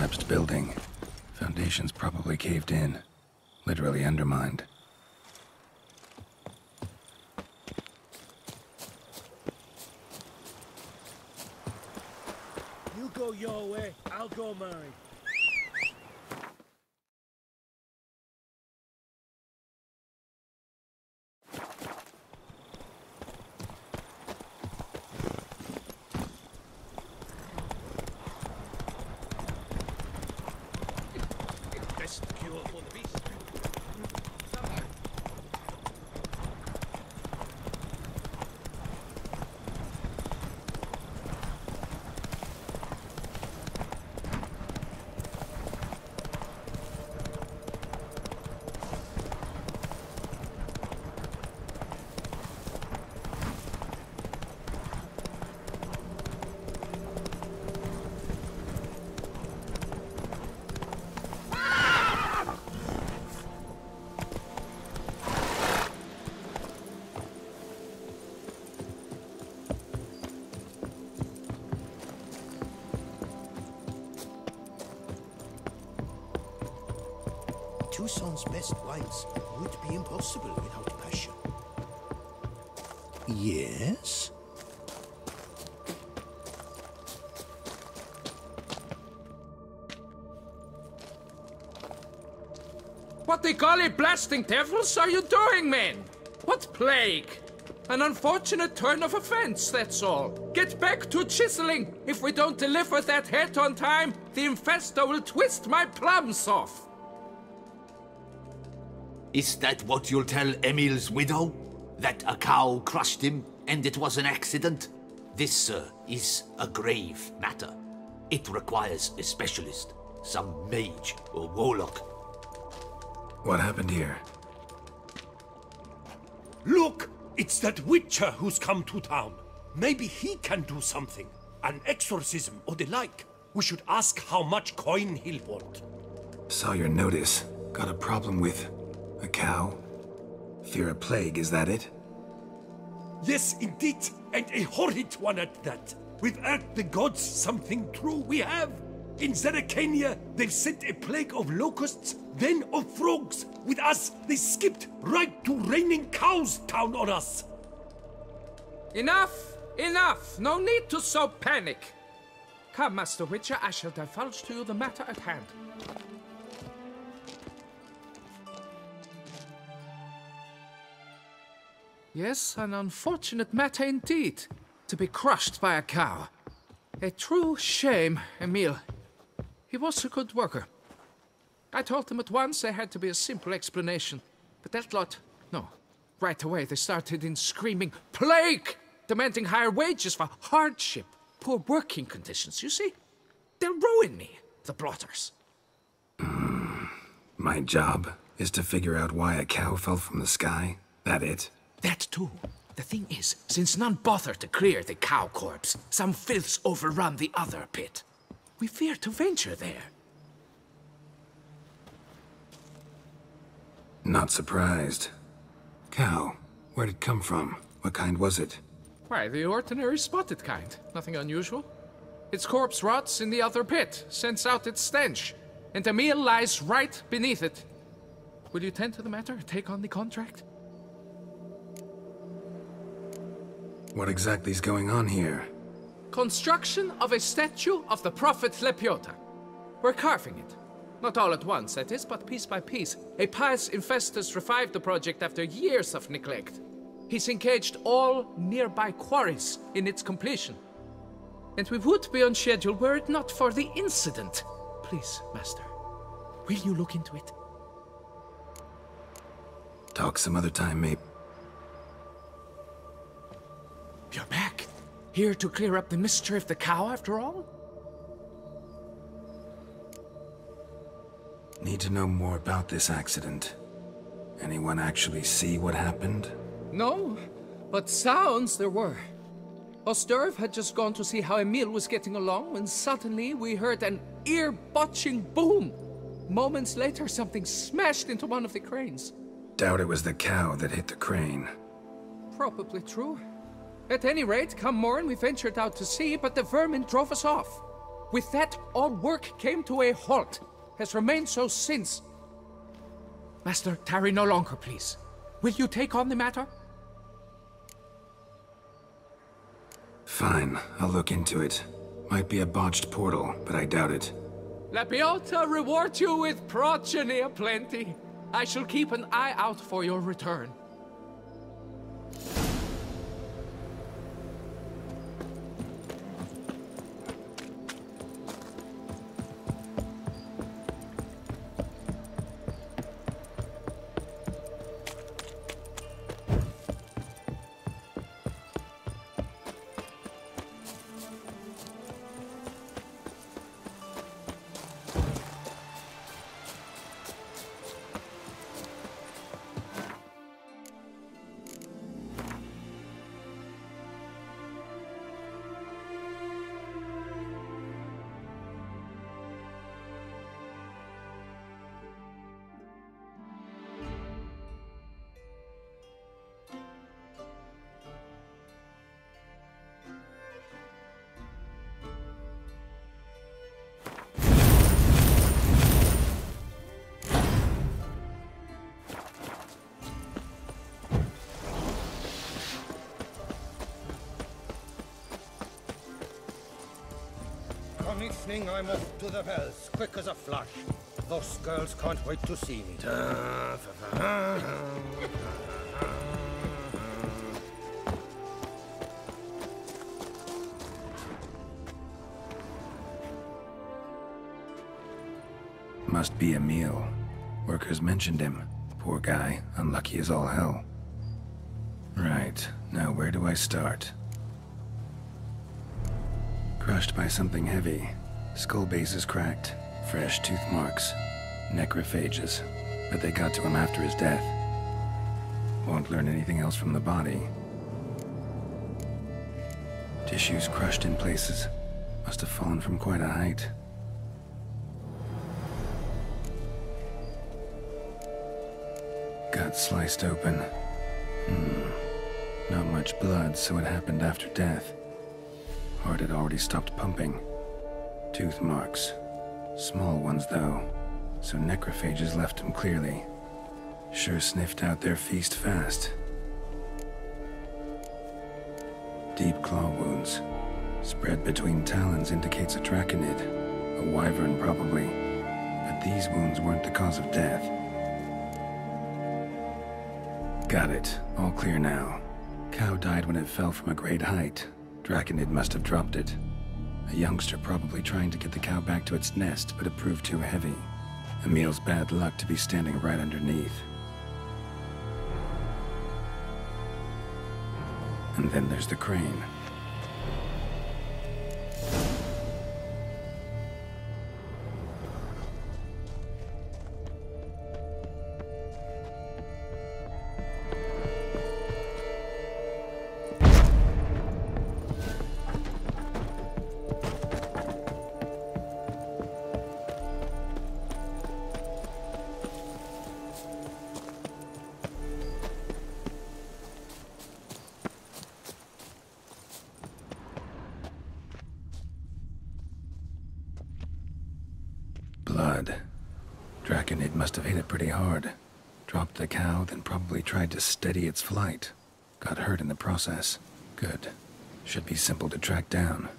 collapsed building. Foundations probably caved in. Literally undermined. You go your way, I'll go mine. Tucson's best wines would be impossible without passion. Yes? What the golly blasting devils are you doing, men? What plague? An unfortunate turn of offense, that's all. Get back to chiseling. If we don't deliver that head on time, the infestor will twist my plums off. Is that what you'll tell Emil's widow? That a cow crushed him and it was an accident? This, sir, is a grave matter. It requires a specialist, some mage or warlock. What happened here? Look! It's that witcher who's come to town. Maybe he can do something. An exorcism or the like. We should ask how much coin he'll want. Saw your notice. Got a problem with a cow? Fear a plague, is that it? Yes, indeed, and a horrid one at that. Without the gods, something true we have. In Zeracania, they've sent a plague of locusts, then of frogs. With us, they skipped right to raining cows down on us. Enough! Enough! No need to so panic. Come, Master Witcher, I shall divulge to you the matter at hand. Yes, an unfortunate matter indeed, to be crushed by a cow. A true shame, Emil. He was a good worker. I told him at once there had to be a simple explanation, but that lot, no. Right away they started in screaming, "Plague!" demanding higher wages for hardship, poor working conditions, you see? They'll ruin me, the blotters. My job is to figure out why a cow fell from the sky? That it? That too. The thing is, since none bothered to clear the cow corpse, some filths overrun the other pit. We fear to venture there. Not surprised. Cow, where'd it come from? What kind was it? Why, the ordinary spotted kind. Nothing unusual. Its corpse rots in the other pit, sends out its stench, and Emil lies right beneath it. Will you tend to the matter, take on the contract? What exactly is going on here? Construction of a statue of the prophet Lepiota. We're carving it. Not all at once, that is, but piece by piece. A pious infestus revived the project after years of neglect. He's engaged all nearby quarries in its completion. And we would be on schedule were it not for the incident. Please, Master, will you look into it? Talk some other time, maybe. You're back. Here to clear up the mystery of the cow, after all? Need to know more about this accident. Anyone actually see what happened? No, but sounds there were. Osterv had just gone to see how Emil was getting along when suddenly we heard an ear-botching boom. Moments later, something smashed into one of the cranes. Doubt it was the cow that hit the crane. Probably true. At any rate, come morn we ventured out to sea, but the vermin drove us off. With that, all work came to a halt. Has remained so since. Master, tarry no longer, please. Will you take on the matter? Fine, I'll look into it. Might be a botched portal, but I doubt it. La Biota reward you with progeny aplenty. I shall keep an eye out for your return. Come evening, I'm off to the bells, quick as a flash. Those girls can't wait to see me. Must be Emil. Workers mentioned him. Poor guy, unlucky as all hell. Right, now where do I start? Crushed by something heavy. Skull base is cracked. Fresh tooth marks. Necrophages. But they got to him after his death. Won't learn anything else from the body. Tissues crushed in places. Must have fallen from quite a height. Gut sliced open. Not much blood, so it happened after death. Heart had already stopped pumping. Tooth marks. Small ones, though, so necrophages left him clearly. Sure sniffed out their feast fast. Deep claw wounds. Spread between talons indicates a draconid. A wyvern, probably. But these wounds weren't the cause of death. Got it. All clear now. Cow died when it fell from a great height. Draconid must have dropped it. A youngster probably trying to get the cow back to its nest, but it proved too heavy. Emil's bad luck to be standing right underneath. And then there's the crane. Blood. Draconid must have hit it pretty hard. Dropped the cow, then probably tried to steady its flight. Got hurt in the process. Good. Should be simple to track down.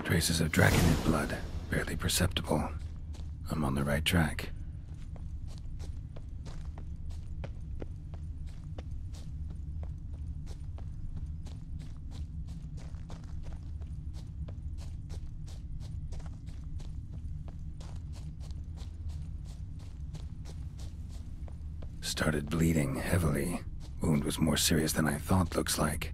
Traces of Draconid blood. Barely perceptible. I'm on the right track. Started bleeding heavily. Wound was more serious than I thought, looks like.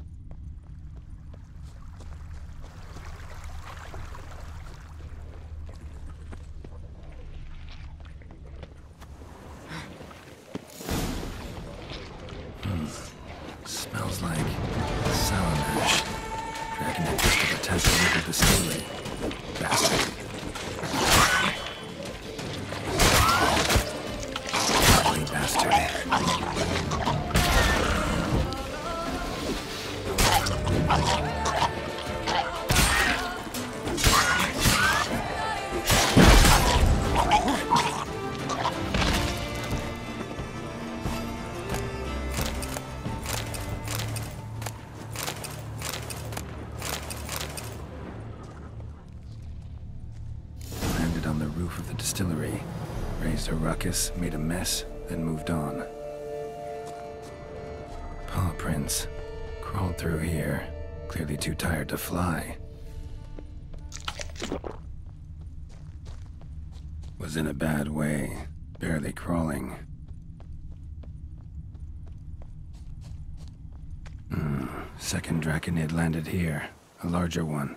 Smells like sour mash. Dragonid just took a test over the distillery. Bastard. roof of the distillery, raised a ruckus, made a mess, then moved on. Paw prints. Crawled through here, clearly too tired to fly. Was in a bad way, barely crawling. Second Draconid landed here, a larger one.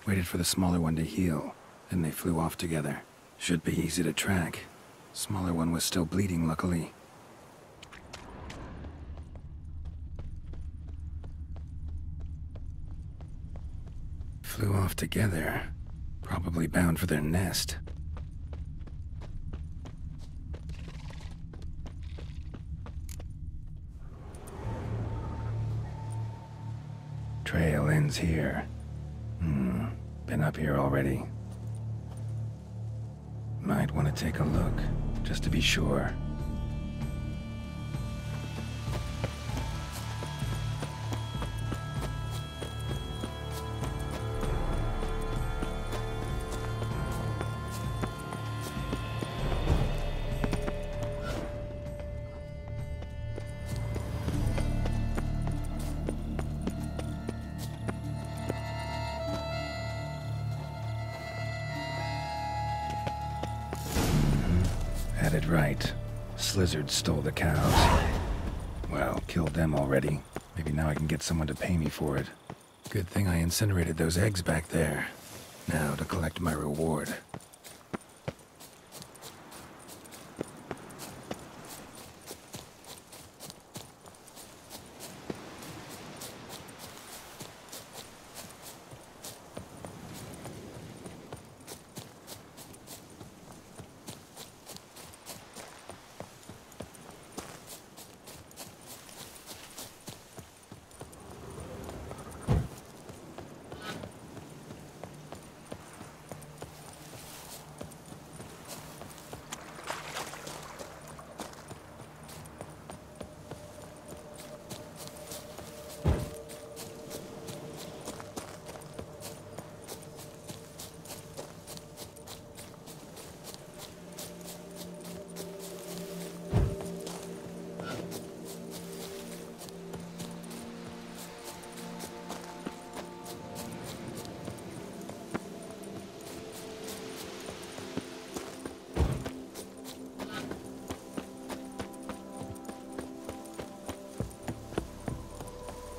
Waited for the smaller one to heal, then they flew off together. Should be easy to track. Smaller one was still bleeding, luckily. Flew off together, probably bound for their nest. Trail ends here. Been up here already. Might want to take a look, just to be sure. Had it right. Slizzard stole the cows. Well, killed them already. Maybe now I can get someone to pay me for it. Good thing I incinerated those eggs back there. Now to collect my reward.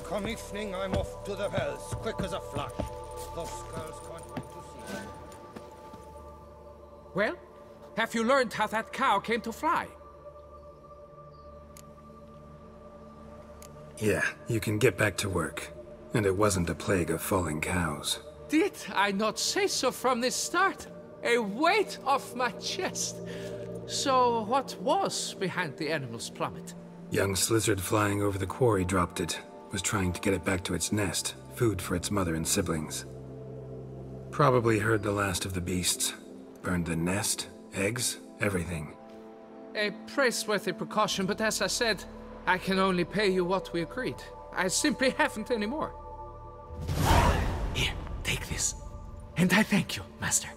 Come evening, I'm off to the wells, quick as a flash. Those girls can't wait to see me. Well, have you learned how that cow came to fly? Yeah, you can get back to work. And it wasn't a plague of falling cows. Did I not say so from the start? A weight off my chest. So what was behind the animal's plummet? Young Slizzard flying over the quarry dropped it. Was trying to get it back to its nest, food for its mother and siblings. Probably heard the last of the beasts. Burned the nest, eggs, everything. A praiseworthy precaution, but as I said, I can only pay you what we agreed. I simply haven't any more. Here, take this. And I thank you, Master.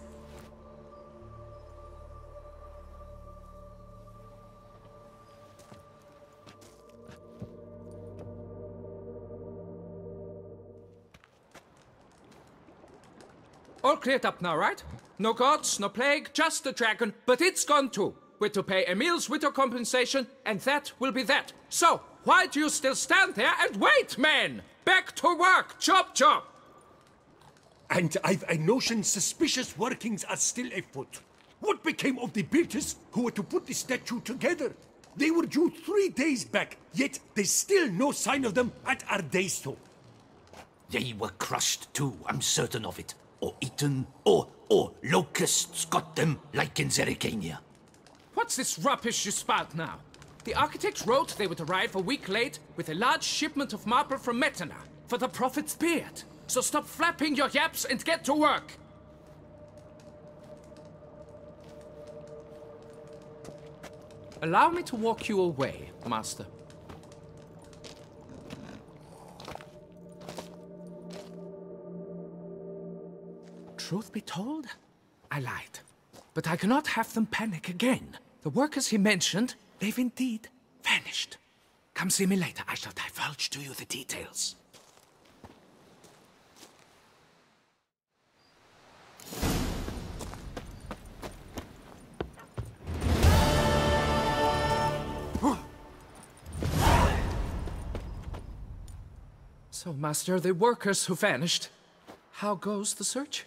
All cleared up now, right? No gods, no plague, just the dragon, but it's gone too. We're to pay Emil's widow compensation, and that will be that. So, why do you still stand there and wait, men? Back to work, chop chop! And I've a notion suspicious workings are still afoot. What became of the builders who were to put the statue together? They were due 3 days back, yet there's still no sign of them at our day store. They were crushed too, I'm certain of it. Or eaten, or locusts got them, like in Zerikania. What's this rubbish you spout now? The architects wrote they would arrive a week late with a large shipment of marble from Metana for the prophet's beard. So stop flapping your yaps and get to work. Allow me to walk you away, Master. Truth be told, I lied. but I cannot have them panic again. The workers he mentioned, they've indeed vanished. Come see me later. I shall divulge to you the details. So, Master, the workers who vanished, how goes the search?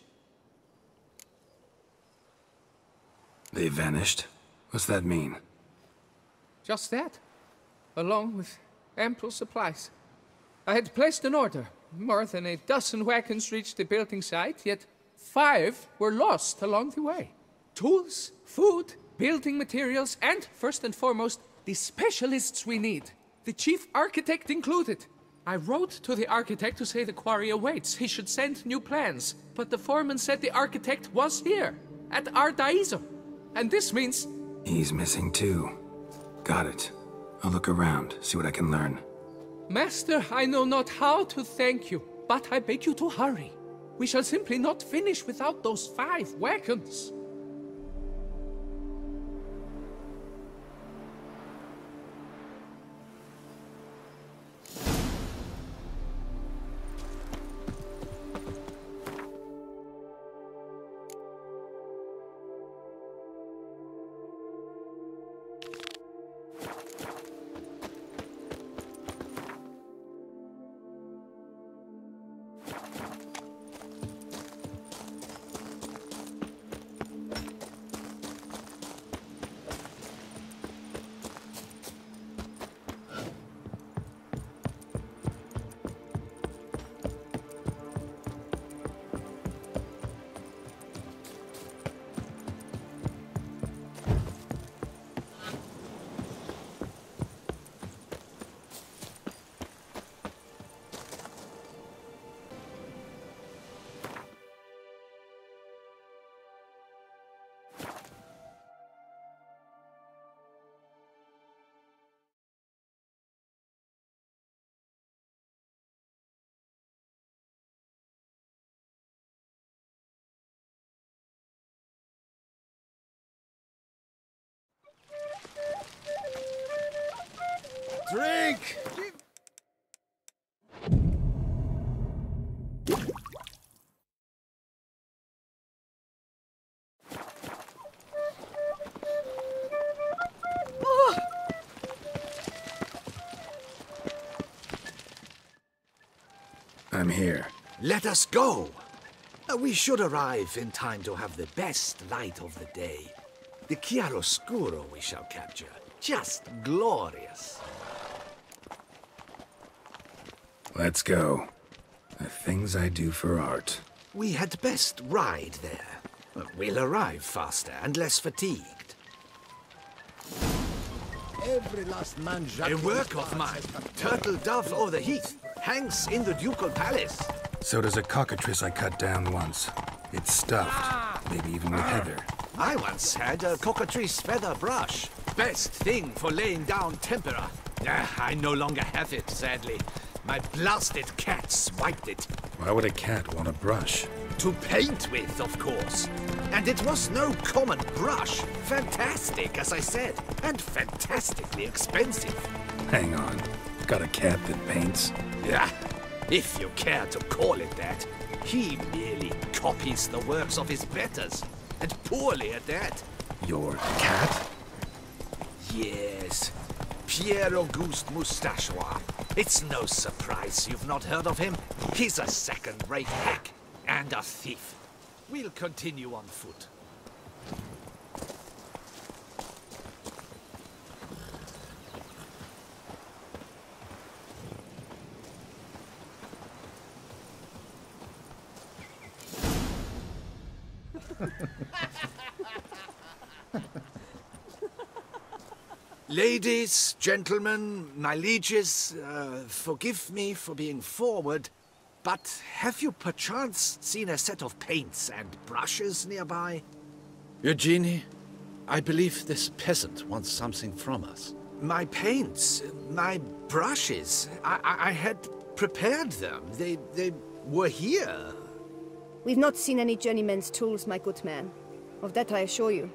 They vanished? What's that mean? Just that, along with ample supplies. I had placed an order. More than a dozen wagons reached the building site, yet 5 were lost along the way. Tools, food, building materials, and, first and foremost, the specialists we need. The chief architect included. I wrote to the architect to say the quarry awaits. He should send new plans. But the foreman said the architect was here, at Ardaizo. And this means... He's missing too. Got it. I'll look around, see what I can learn. Master, I know not how to thank you, but I beg you to hurry. We shall simply not finish without those 5 wagons. Drink! I'm here. Let us go! We should arrive in time to have the best light of the day. The chiaroscuro we shall capture. Just glorious. Let's go. The things I do for art. We had best ride there. We'll arrive faster and less fatigued. Every last man A work of mine, Turtle Dove o'er the Heath, hangs in the ducal palace. So does a cockatrice I cut down once. It's stuffed, maybe even with heather. I once had a cockatrice feather brush. Best thing for laying down tempera. I no longer have it, sadly. My blasted cat swiped it. Why would a cat want a brush? To paint with, of course. And it was no common brush. Fantastic, as I said. And fantastically expensive. Hang on. Got a cat that paints? Yeah, if you care to call it that. He merely copies the works of his betters. And poorly at that. Your cat? Yes. Pierre-Auguste Moustachois. It's no surprise you've not heard of him. He's a second-rate hack and a thief. We'll continue on foot. Ladies, gentlemen, my lieges, forgive me for being forward, but have you perchance seen a set of paints and brushes nearby? Eugenie, I believe this peasant wants something from us. My paints, my brushes, I had prepared them. They were here. We've not seen any journeyman's tools, my good man. Of that I assure you.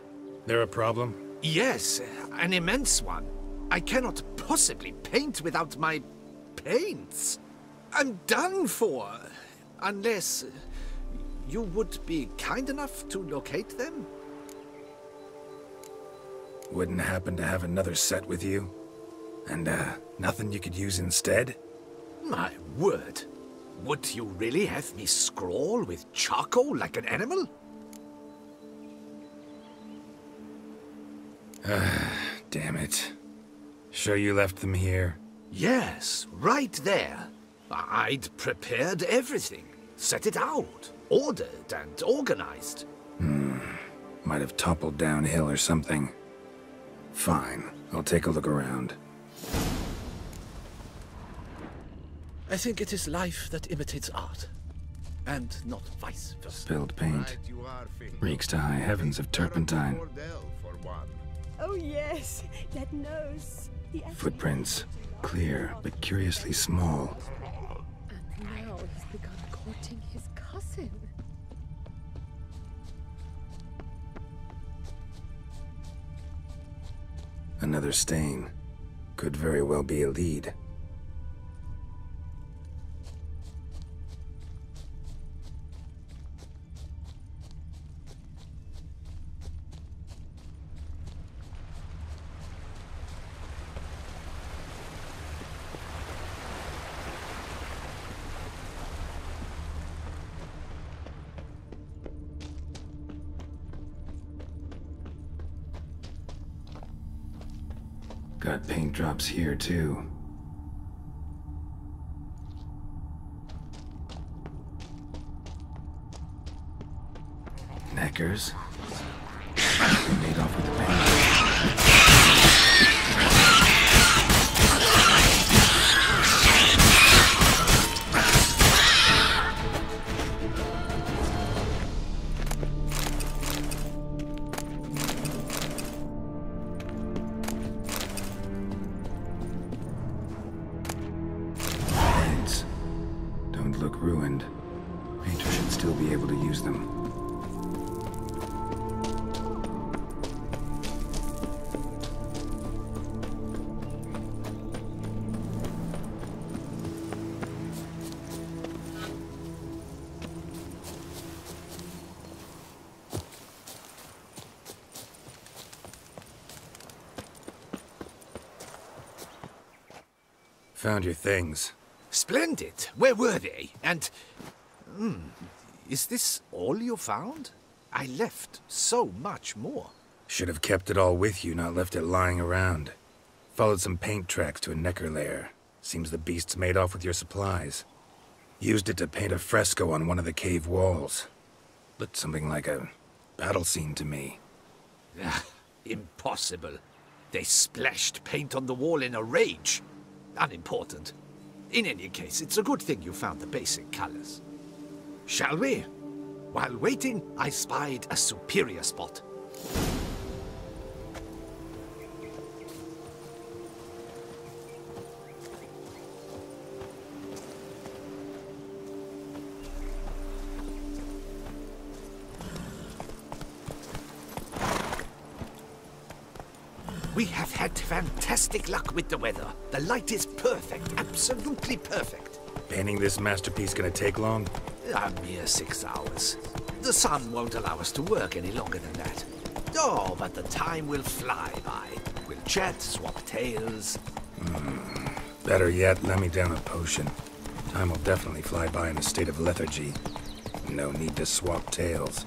There a problem? Yes, an immense one. I cannot possibly paint without my paints. I'm done for. Unless you would be kind enough to locate them? Wouldn't happen to have another set with you? And, nothing you could use instead? My word. Would you really have me scrawl with charcoal like an animal? Damn it. Sure you left them here? Yes, right there. I'd prepared everything. Set it out. Ordered and organized. Might have toppled downhill or something. Fine. I'll take a look around. I think it is life that imitates art. And not vice versa. Spilled paint. Reeks to high heavens of turpentine. Oh yes, that nose. Footprints. Clear, but curiously small. And now he's begun courting his cousin. Another stain. Could very well be a lead. Got paint drops here, too. Neckers. They made off with the paint. Don't look ruined. Painter should still be able to use them. Found your things. Splendid. Where were they? And... is this all you found? I left so much more. Should have kept it all with you, not left it lying around. Followed some paint tracks to a necker lair. Seems the beast's made off with your supplies. Used it to paint a fresco on one of the cave walls. Looked something like a battle scene to me. Impossible. They splashed paint on the wall in a rage. Unimportant. In any case, it's a good thing you found the basic colors. Shall we? While waiting, I spied a superior spot. We have had fantastic luck with the weather. The light is perfect, absolutely perfect. Painting this masterpiece gonna take long? A mere 6 hours. The sun won't allow us to work any longer than that. Oh, but the time will fly by. We'll chat, swap tales. Better yet, let me down a potion. Time will definitely fly by in a state of lethargy. No need to swap tales.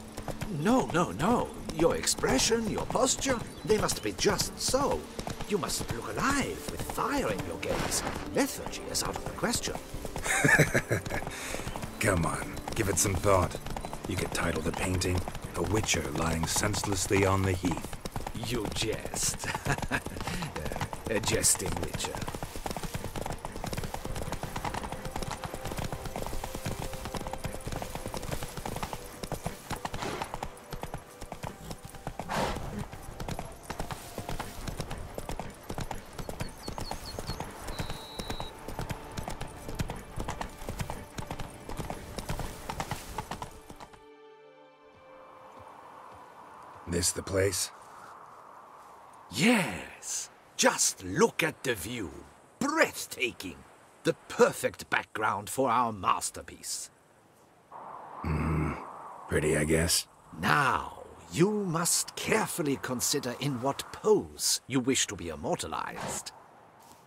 No, no, no. Your expression, your posture, they must be just so. You must look alive with fire in your gaze. Lethargy is out of the question. Come on, give it some thought. You could title the painting, A Witcher Lying Senselessly on the Heath. You jest. A jesting witcher. This the place? Yes. Just look at the view. Breathtaking. The perfect background for our masterpiece. Pretty, I guess. Now, you must carefully consider in what pose you wish to be immortalized.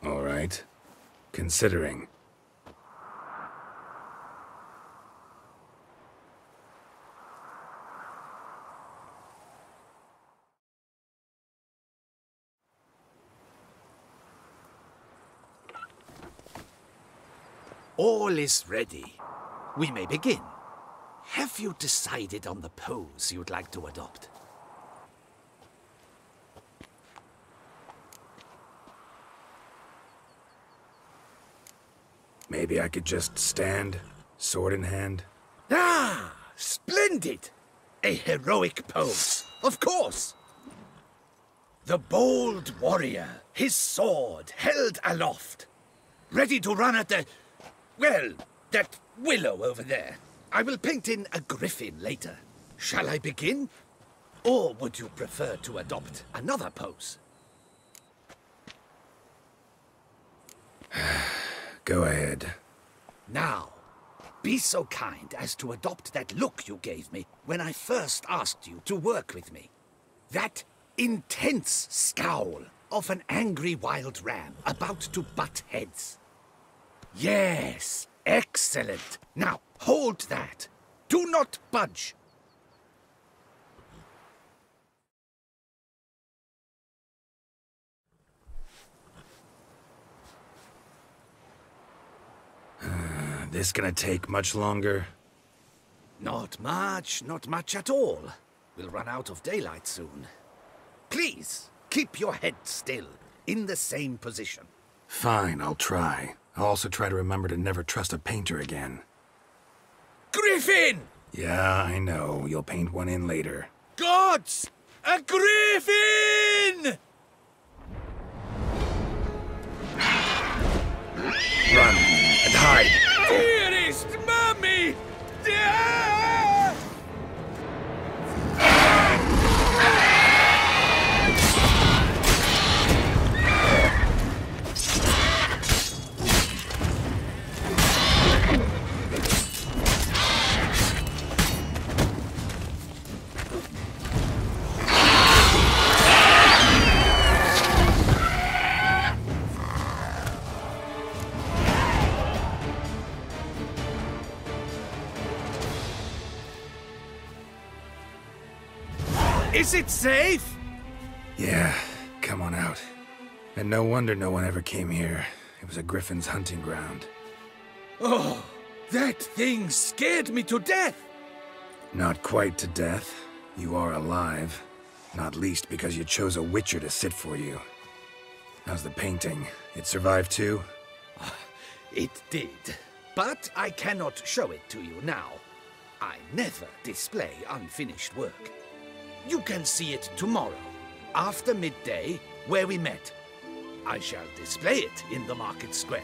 All right. Considering. All is ready. We may begin. Have you decided on the pose you'd like to adopt? Maybe I could just stand, sword in hand. Ah, splendid! A heroic pose, of course. The bold warrior, his sword held aloft, ready to run at the... well, that willow over there. I will paint in a griffin later. Shall I begin? Or would you prefer to adopt another pose? Go ahead. Now, be so kind as to adopt that look you gave me when I first asked you to work with me. That intense scowl of an angry wild ram about to butt heads. Yes, excellent. Now, hold that. Do not budge. This gonna take much longer? Not much at all. We'll run out of daylight soon. Please, keep your head still, in the same position. Fine, I'll try. I'll also try to remember to never trust a painter again. Griffin! Yeah, I know. You'll paint one in later. Gods! A griffin! Run and hide! Dearest Mummy! Is it safe? Yeah, come on out. And no wonder no one ever came here. It was a griffin's hunting ground. Oh, that thing scared me to death. Not quite to death. You are alive. Not least because you chose a witcher to sit for you. How's the painting? It survived too? It did. But I cannot show it to you now. I never display unfinished work. You can see it tomorrow, after midday, where we met. I shall display it in the market square.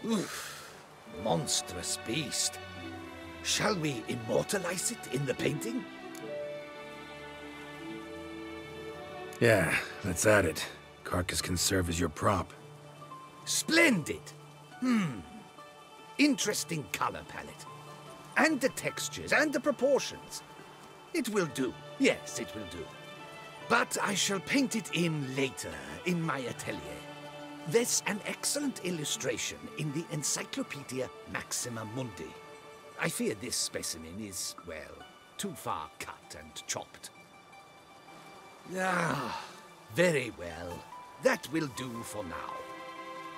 Oof, monstrous beast. Shall we immortalize it in the painting? Yeah, let's add it. Carcass can serve as your prop. Splendid! Interesting color palette. And the textures and the proportions. It will do. Yes, it will do. But I shall paint it in later, in my atelier. There's an excellent illustration in the Encyclopedia Maxima Mundi. I fear this specimen is, well, too far cut and chopped. Ah, very well. That will do for now.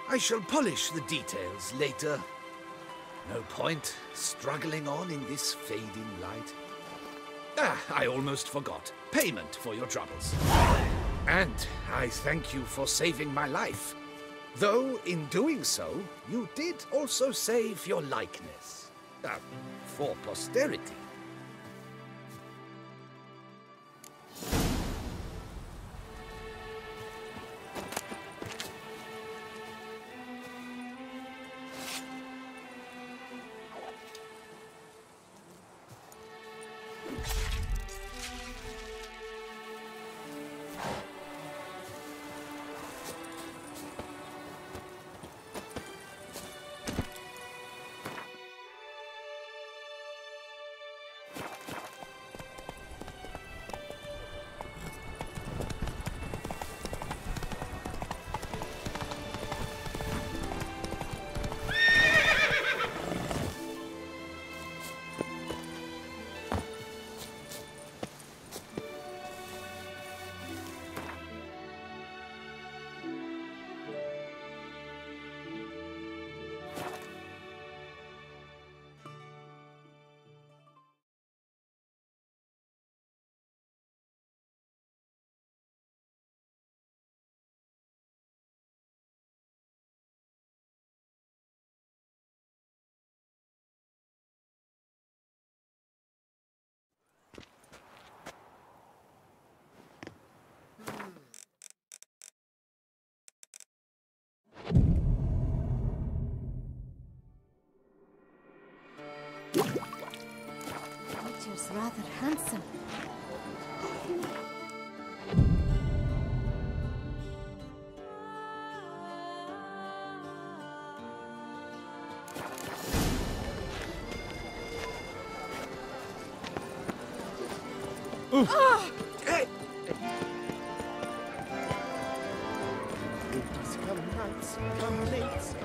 I shall polish the details later. No point struggling on in this fading light. Ah, I almost forgot. Payment for your troubles. And I thank you for saving my life. Though, in doing so, you did also save your likeness. For posterity. Creature's rather handsome.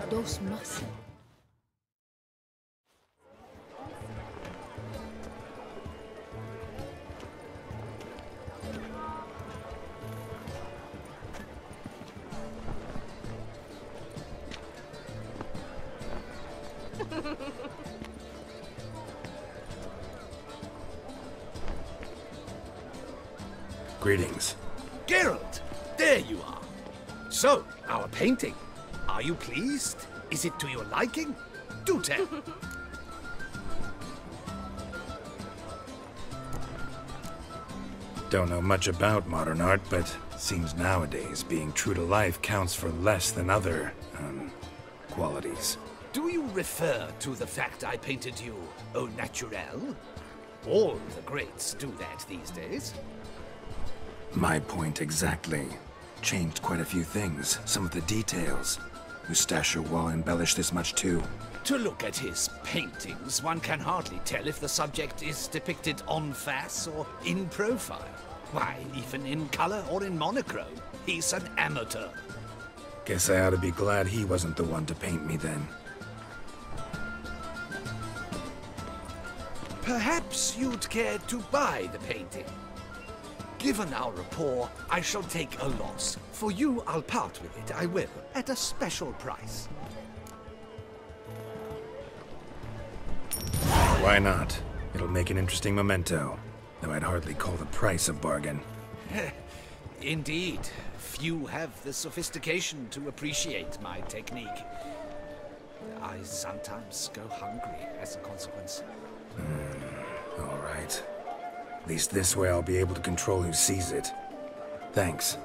Dos más. Greetings. Geralt, there you are. So, our painting. Are you pleased? Is it to your liking? Do tell. Don't know much about modern art, but seems nowadays being true to life counts for less than other, qualities. Do you refer to the fact I painted you au naturel? All the greats do that these days. My point exactly. Changed quite a few things, some of the details. Mustachio wall embellished this much too. To look at his paintings, one can hardly tell if the subject is depicted en face or in profile. Why, even in color or in monochrome, he's an amateur. Guess I ought to be glad he wasn't the one to paint me then. Perhaps you'd care to buy the painting. Given our rapport, I shall take a loss. For you, I'll part with it, I will, at a special price. Why not? It'll make an interesting memento, though I'd hardly call the price a bargain. Indeed. Few have the sophistication to appreciate my technique. I sometimes go hungry as a consequence. All right. At least this way I'll be able to control who sees it. Thanks.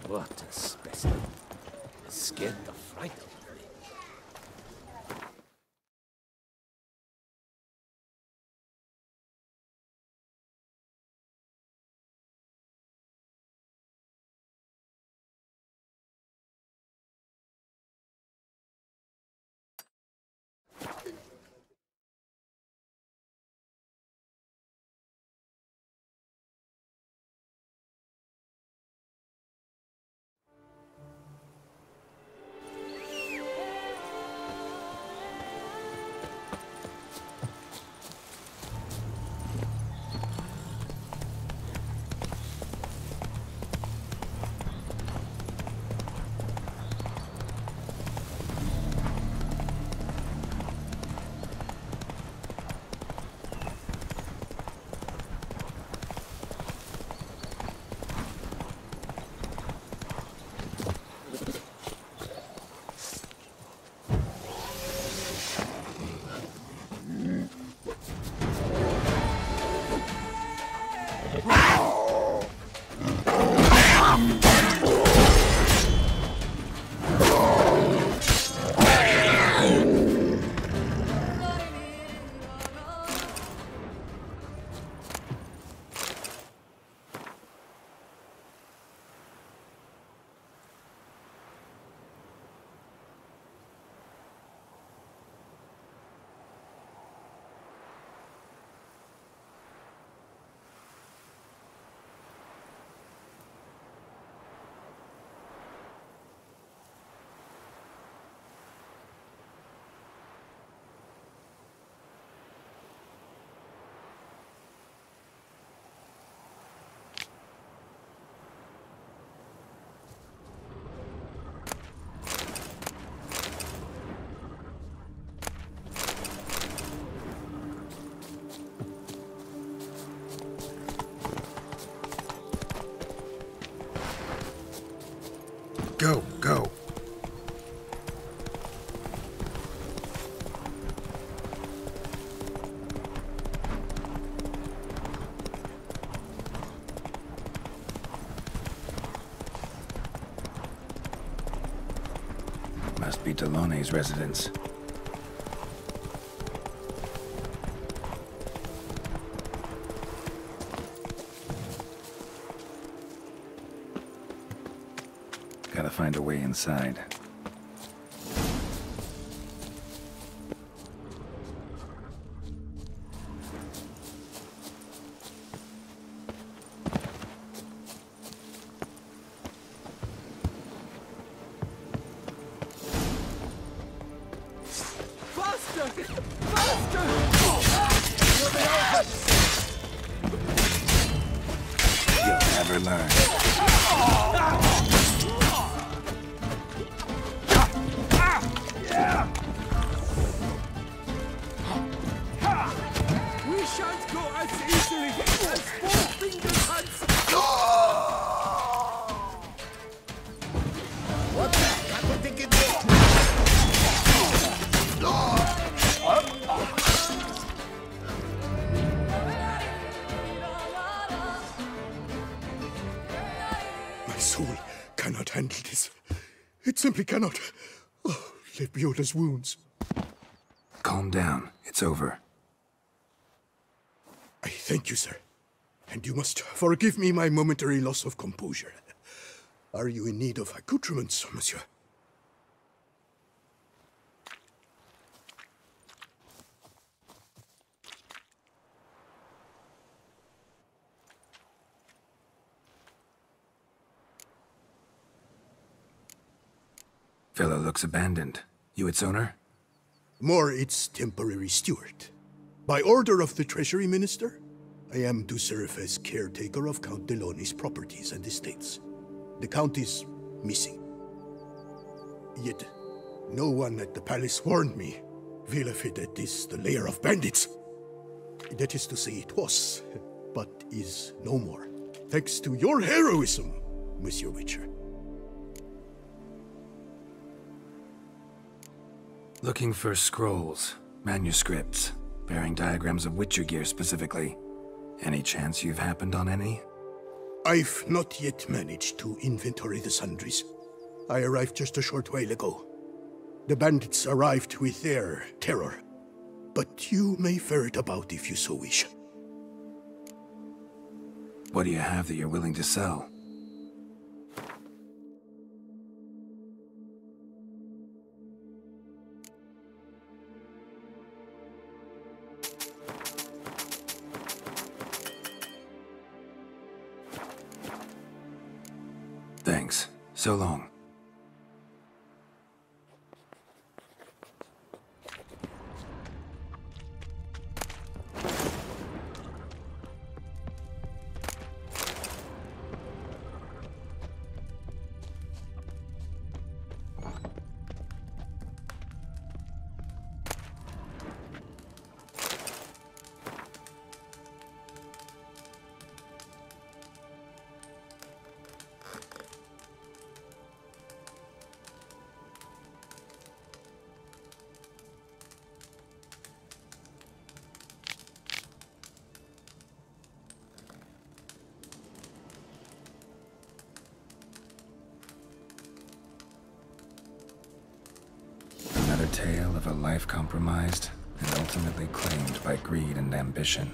What a specimen. It scared the fright out of me. Go, go. Must be Delonne's residence. Gotta find a way inside. Faster! Faster! You'll never learn. We shan't go as easily as four-fingered hunts. What the heck? I don't think it will. My soul cannot handle this. It simply cannot. Oh, Lebiola's wounds. Calm down. It's over. I thank you, sir. And you must forgive me my momentary loss of composure. Are you in need of accoutrements, monsieur? Villa looks abandoned. You its owner? More its temporary steward. By order of the Treasury Minister, I am to serve as caretaker of Count Delonne's properties and estates. The Count is missing. Yet, no one at the palace warned me. Villafedet is the lair of bandits. That is to say, it was, but is no more. Thanks to your heroism, Monsieur Witcher. Looking for scrolls, manuscripts, bearing diagrams of Witcher gear specifically. Any chance you've happened on any? I've not yet managed to inventory the sundries. I arrived just a short while ago. The bandits arrived with their terror. But you may ferret about if you so wish. What do you have that you're willing to sell? Thanks. So long. tale of a life compromised and ultimately claimed by greed and ambition.